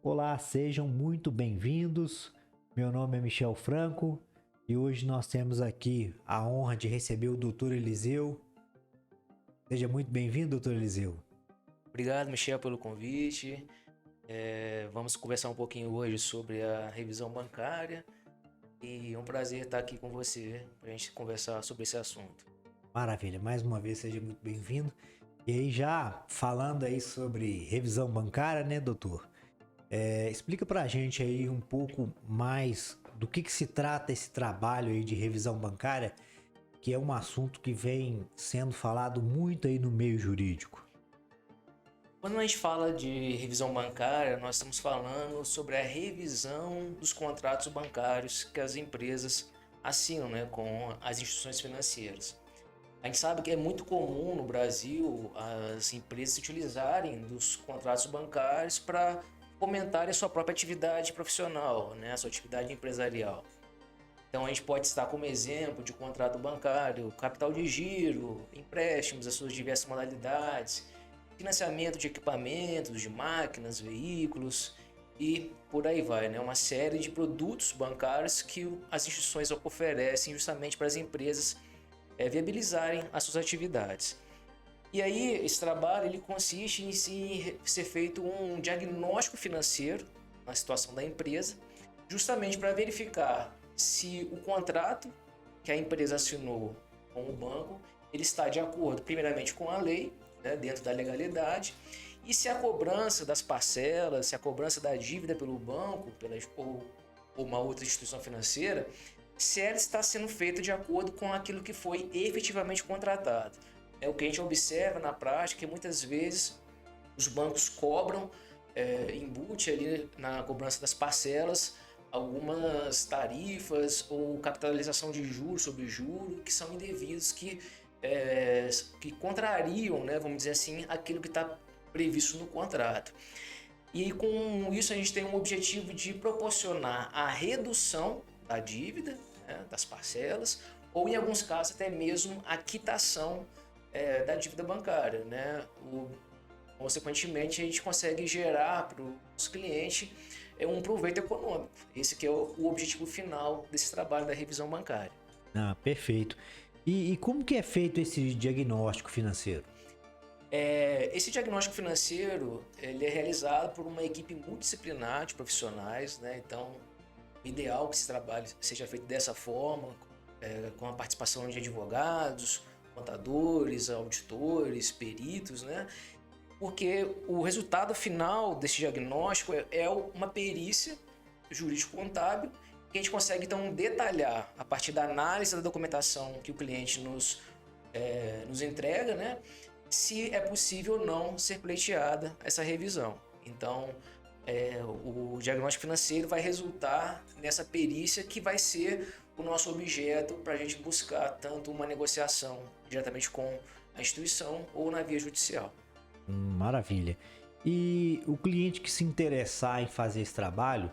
Olá, sejam muito bem-vindos. Meu nome é Michel Franco e hoje nós temos aqui a honra de receber o Dr. Eliseu. Seja muito bem-vindo, Dr. Eliseu. Obrigado, Michel, pelo convite. Vamos conversar um pouquinho hoje sobre a revisão bancária e é um prazer estar aqui com você para a gente conversar sobre esse assunto. Maravilha, mais uma vez seja muito bem-vindo. E aí já falando aí sobre revisão bancária, né, doutor? Explica pra gente aí um pouco mais do que se trata esse trabalho aí de revisão bancária, que é um assunto que vem sendo falado muito aí no meio jurídico. Quando a gente fala de revisão bancária, nós estamos falando sobre a revisão dos contratos bancários que as empresas assinam, né, com as instituições financeiras. A gente sabe que é muito comum no Brasil as empresas se utilizarem dos contratos bancários para fomentarem a sua própria atividade profissional, né, a sua atividade empresarial. Então a gente pode citar como exemplo de contrato bancário, capital de giro, empréstimos, as suas diversas modalidades, financiamento de equipamentos, de máquinas, veículos e por aí vai, né? Uma série de produtos bancários que as instituições oferecem justamente para as empresas viabilizarem as suas atividades. E aí esse trabalho ele consiste em ser feito um diagnóstico financeiro na situação da empresa, justamente para verificar se o contrato que a empresa assinou com o banco ele está de acordo primeiramente com a lei, né, dentro da legalidade, e se a cobrança das parcelas, se a cobrança da dívida pelo banco ou uma outra instituição financeira, se ela está sendo feita de acordo com aquilo que foi efetivamente contratado. É o que a gente observa na prática, que muitas vezes os bancos cobram, embute ali na cobrança das parcelas, algumas tarifas ou capitalização de juros sobre juros que são indevidos, que contrariam, né, vamos dizer assim, aquilo que está previsto no contrato. E com isso a gente tem um objetivo de proporcionar a redução da dívida, né, das parcelas, ou em alguns casos até mesmo a quitação da dívida bancária, né? Consequentemente, a gente consegue gerar para os clientes um proveito econômico. Esse que é o objetivo final desse trabalho da revisão bancária. Ah, perfeito. E como que é feito esse diagnóstico financeiro? Esse diagnóstico financeiro ele é realizado por uma equipe multidisciplinar de profissionais, né? Então, o ideal é que esse trabalho seja feito dessa forma, com a participação de advogados, contadores, auditores, peritos, né? Porque o resultado final desse diagnóstico é uma perícia jurídico-contábil que a gente consegue então detalhar a partir da análise da documentação que o cliente nos entrega, né? Se é possível ou não ser pleiteada essa revisão. Então, o diagnóstico financeiro vai resultar nessa perícia que vai ser o nosso objeto para a gente buscar tanto uma negociação diretamente com a instituição ou na via judicial. Maravilha. E o cliente que se interessar em fazer esse trabalho,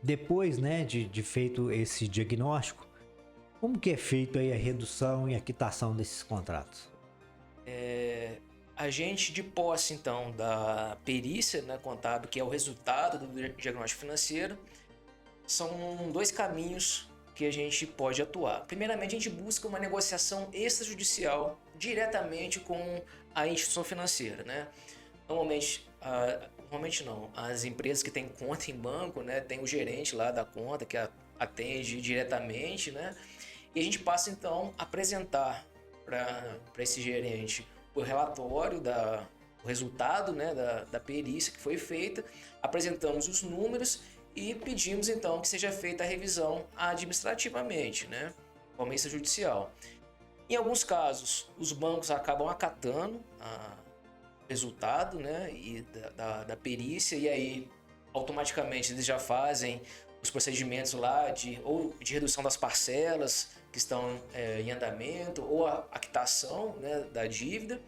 depois, né, de feito esse diagnóstico, como que é feito aí a redução e a quitação desses contratos? A gente, de posse então da perícia, né, contábil, que é o resultado do diagnóstico financeiro, são dois caminhos que a gente pode atuar. Primeiramente, a gente busca uma negociação extrajudicial diretamente com a instituição financeira, né? Normalmente não, as empresas que têm conta em banco, né, tem o gerente lá da conta que atende diretamente, né? E a gente passa então a apresentar para esse gerente o relatório o resultado, né, da perícia que foi feita, apresentamos os números e pedimos então que seja feita a revisão administrativamente, né, de forma extrajudicial. Em alguns casos, os bancos acabam acatando o resultado, né, da perícia, e aí automaticamente eles já fazem os procedimentos lá de redução das parcelas que estão em andamento ou a quitação, né, da dívida.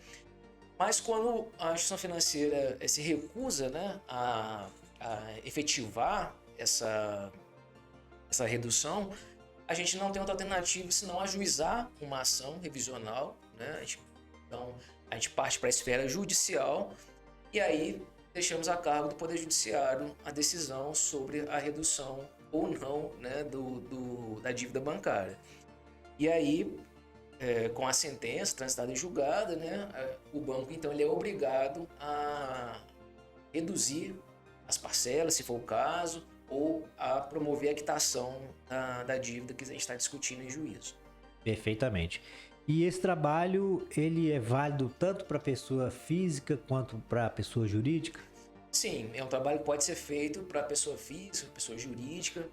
Mas quando a instituição financeira se recusa, né, a efetivar essa redução, a gente não tem outra alternativa senão ajuizar uma ação revisional, né? Então a gente parte para a esfera judicial e aí deixamos a cargo do Poder Judiciário a decisão sobre a redução ou não, né, da dívida bancária. E aí, com a sentença transitada em julgada, né, o banco então ele é obrigado a reduzir as parcelas, se for o caso, ou a promover a quitação da dívida que a gente está discutindo em juízo. Perfeitamente. E esse trabalho, ele é válido tanto para pessoa física quanto para pessoa jurídica? Sim, é um trabalho que pode ser feito para pessoa física, pessoa jurídica.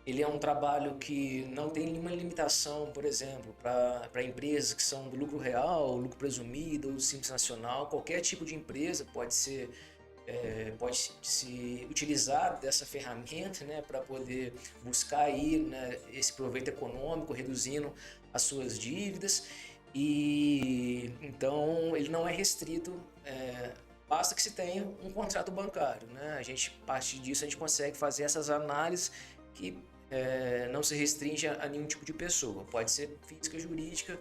Ele é um trabalho que não tem nenhuma limitação, por exemplo, para empresas que são do lucro real, lucro presumido ou do Simples Nacional. Qualquer tipo de empresa pode se utilizar dessa ferramenta, né, para poder buscar aí, né, esse proveito econômico, reduzindo as suas dívidas. E então ele não é restrito. Basta que se tenha um contrato bancário, né? A partir disso, a gente consegue fazer essas análises que não se restringe a nenhum tipo de pessoa. Pode ser física, jurídica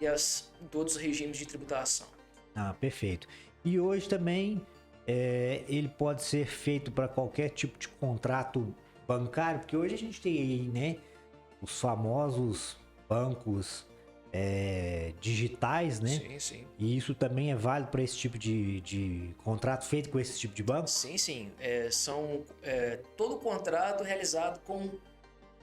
e em todos os regimes de tributação. Ah, perfeito. E hoje também ele pode ser feito para qualquer tipo de contrato bancário, porque hoje a gente tem aí, né, os famosos bancos digitais, né? Sim, sim. E isso também é válido para esse tipo de contrato feito com esse tipo de banco? Sim, sim. Todo contrato realizado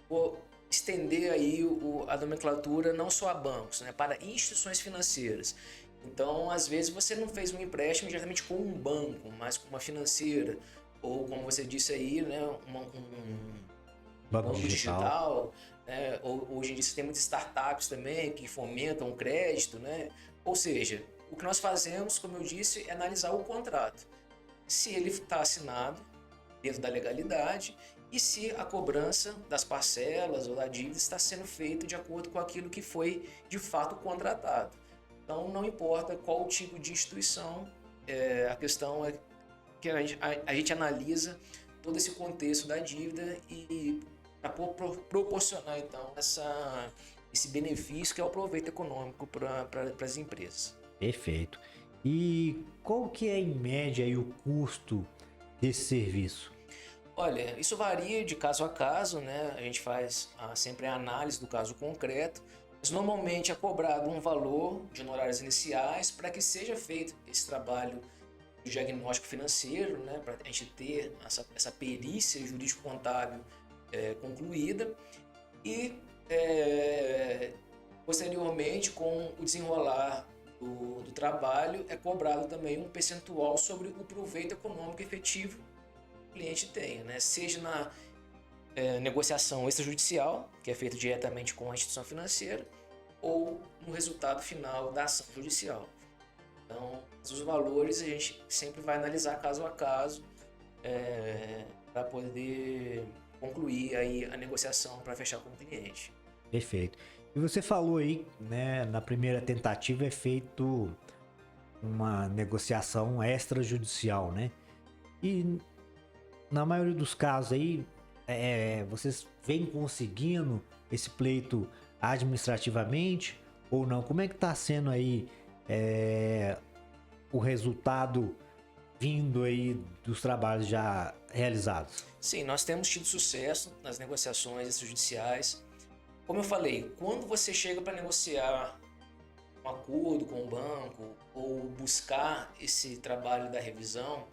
vou estender aí a nomenclatura não só a bancos, né, para instituições financeiras. Então, às vezes, você não fez um empréstimo diretamente com um banco, mas com uma financeira, ou como você disse aí, né, um banco digital, né? Hoje em dia você tem muitas startups também que fomentam o crédito, né? Ou seja, o que nós fazemos, como eu disse, é analisar o contrato. Se ele está assinado dentro da legalidade e se a cobrança das parcelas ou da dívida está sendo feita de acordo com aquilo que foi de fato contratado. Então, não importa qual o tipo de instituição, a questão é que a gente analisa todo esse contexto da dívida e para proporcionar então esse benefício que é o proveito econômico para as empresas. Perfeito. E qual que é em média aí o custo desse serviço? Olha, isso varia de caso a caso, né? A gente faz sempre a análise do caso concreto, mas normalmente é cobrado um valor de honorários iniciais para que seja feito esse trabalho de diagnóstico financeiro, né? Para a gente ter essa perícia jurídico-contábil concluída e posteriormente, com o desenrolar do trabalho, é cobrado também um percentual sobre o proveito econômico efetivo que o cliente tenha, né? Seja na negociação extrajudicial, que é feita diretamente com a instituição financeira, ou no resultado final da ação judicial. Então, os valores a gente sempre vai analisar caso a caso para poder concluir aí a negociação para fechar com o cliente. Perfeito. E você falou aí, né, na primeira tentativa é feito uma negociação extrajudicial, né? E na maioria dos casos aí, vocês vêm conseguindo esse pleito administrativamente ou não? Como é que tá sendo aí o resultado vindo aí dos trabalhos já realizados? Sim, nós temos tido sucesso nas negociações extrajudiciais. Como eu falei, quando você chega para negociar um acordo com o banco ou buscar esse trabalho da revisão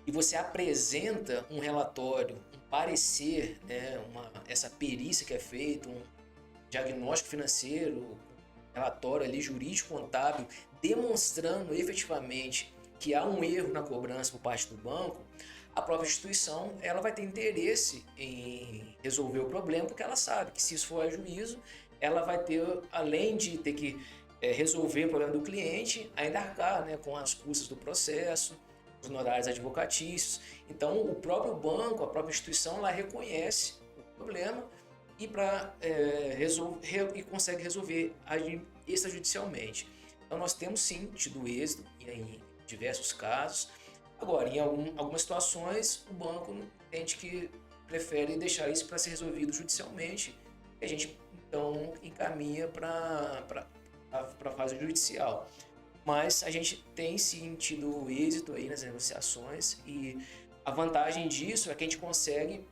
e você apresenta um relatório, um parecer, né, essa perícia que é feita, um diagnóstico financeiro, um relatório ali jurídico-contábil, demonstrando efetivamente que há um erro na cobrança por parte do banco, a própria instituição ela vai ter interesse em resolver o problema, porque ela sabe que se isso for a juízo, ela vai ter, além de ter que resolver o problema do cliente, ainda arcar, né, com as custas do processo, os honorários advocatícios. Então, o próprio banco, a própria instituição, ela reconhece o problema e consegue resolver extrajudicialmente. Então, nós temos sim tido êxito em diversos casos. Agora, em algumas situações, o banco entende que prefere deixar isso para ser resolvido judicialmente, e a gente então encaminha para a fase judicial. mas a gente tem sim tido êxito aí nas negociações e a vantagem disso é que a gente consegue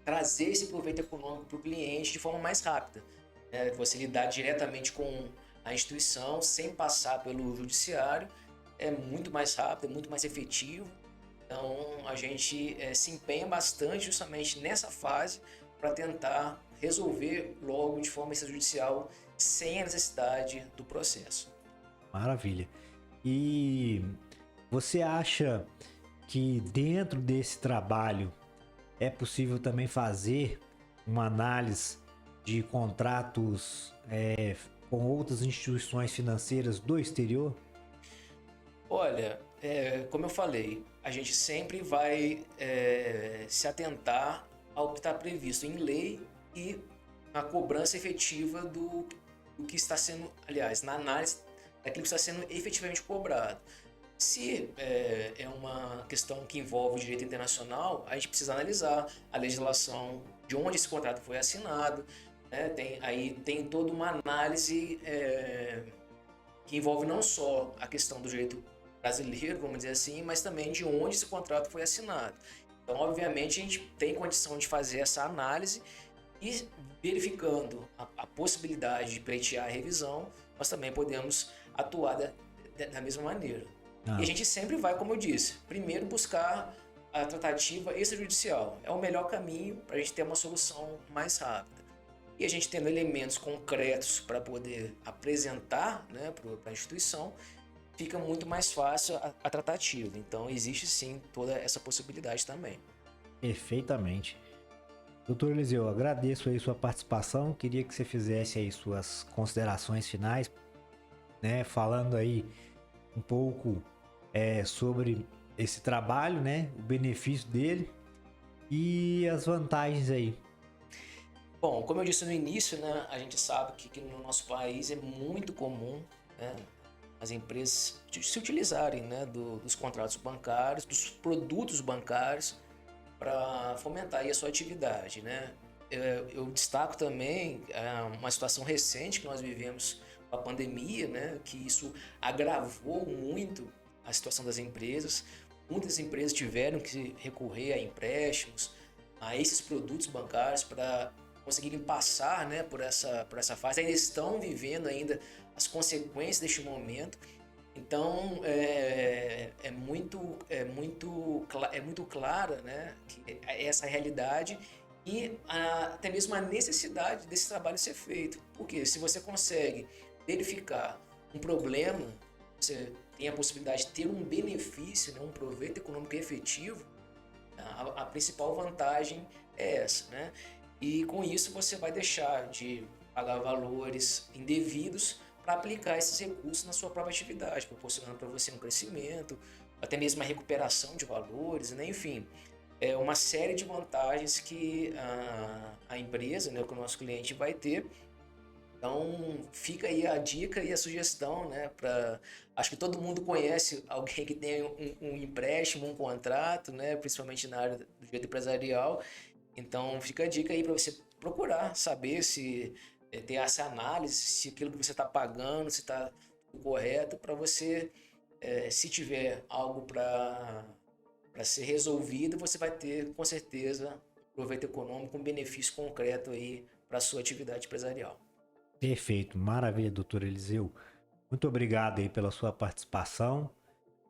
trazer esse proveito econômico para o cliente de forma mais rápida, né? Você lidar diretamente com a instituição sem passar pelo judiciário é muito mais rápido, é muito mais efetivo. Então a gente se empenha bastante justamente nessa fase para tentar resolver logo de forma extrajudicial sem a necessidade do processo. Maravilha. E você acha que dentro desse trabalho é possível também fazer uma análise de contratos com outras instituições financeiras do exterior? Olha, como eu falei, a gente sempre vai se atentar ao que está previsto em lei e na cobrança efetiva do que está sendo, aliás, na análise daquilo que está sendo efetivamente cobrado. Se é uma questão que envolve o direito internacional, a gente precisa analisar a legislação de onde esse contrato foi assinado, né? Tem toda uma análise que envolve não só a questão do direito brasileiro, vamos dizer assim, mas também de onde esse contrato foi assinado. Então, obviamente, a gente tem condição de fazer essa análise e verificando a possibilidade de pleitear a revisão, nós também podemos atuar da mesma maneira. E a gente sempre vai, como eu disse, primeiro buscar a tratativa extrajudicial. É o melhor caminho para a gente ter uma solução mais rápida. E a gente tendo elementos concretos para poder apresentar, né, para a instituição, fica muito mais fácil a tratativa. Então, existe sim toda essa possibilidade também. Perfeitamente. Doutor Eliseu, agradeço aí sua participação. Queria que você fizesse aí suas considerações finais, né, falando aí um pouco sobre esse trabalho, né, o benefício dele e as vantagens aí. Bom, como eu disse no início, né, a gente sabe que no nosso país é muito comum, né, as empresas se utilizarem, né, dos contratos bancários, dos produtos bancários para fomentar aí a sua atividade, né? Eu destaco também uma situação recente que nós vivemos com a pandemia, né, que isso agravou muito a situação das empresas. Muitas empresas tiveram que recorrer a empréstimos, a esses produtos bancários para conseguirem passar, né, por essa fase. Ainda estão vivendo ainda as consequências deste momento. Então é muito clara, né, que essa realidade e até mesmo a necessidade desse trabalho ser feito. Porque se você consegue verificar um problema, você tem a possibilidade de ter um benefício, né, um proveito econômico efetivo, a principal vantagem é essa, né? E com isso você vai deixar de pagar valores indevidos para aplicar esses recursos na sua própria atividade, proporcionando para você um crescimento, até mesmo uma recuperação de valores, né? Enfim, é uma série de vantagens que a empresa, né, que o nosso cliente vai ter. Então fica aí a dica e a sugestão, né? Acho que todo mundo conhece alguém que tem um empréstimo, um contrato, né? Principalmente na área do direito empresarial. Então fica a dica aí para você procurar saber se ter essa análise, se aquilo que você está pagando, se está correto, para você, se tiver algo para ser resolvido, você vai ter com certeza um proveito econômico, um benefício concreto aí para a sua atividade empresarial. Perfeito, maravilha, doutor Eliseu. Muito obrigado aí pela sua participação.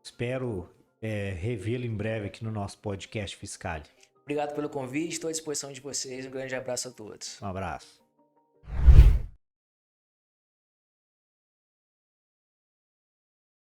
Espero revê-lo em breve aqui no nosso podcast Fiscale. Obrigado pelo convite, estou à disposição de vocês. Um grande abraço a todos. Um abraço.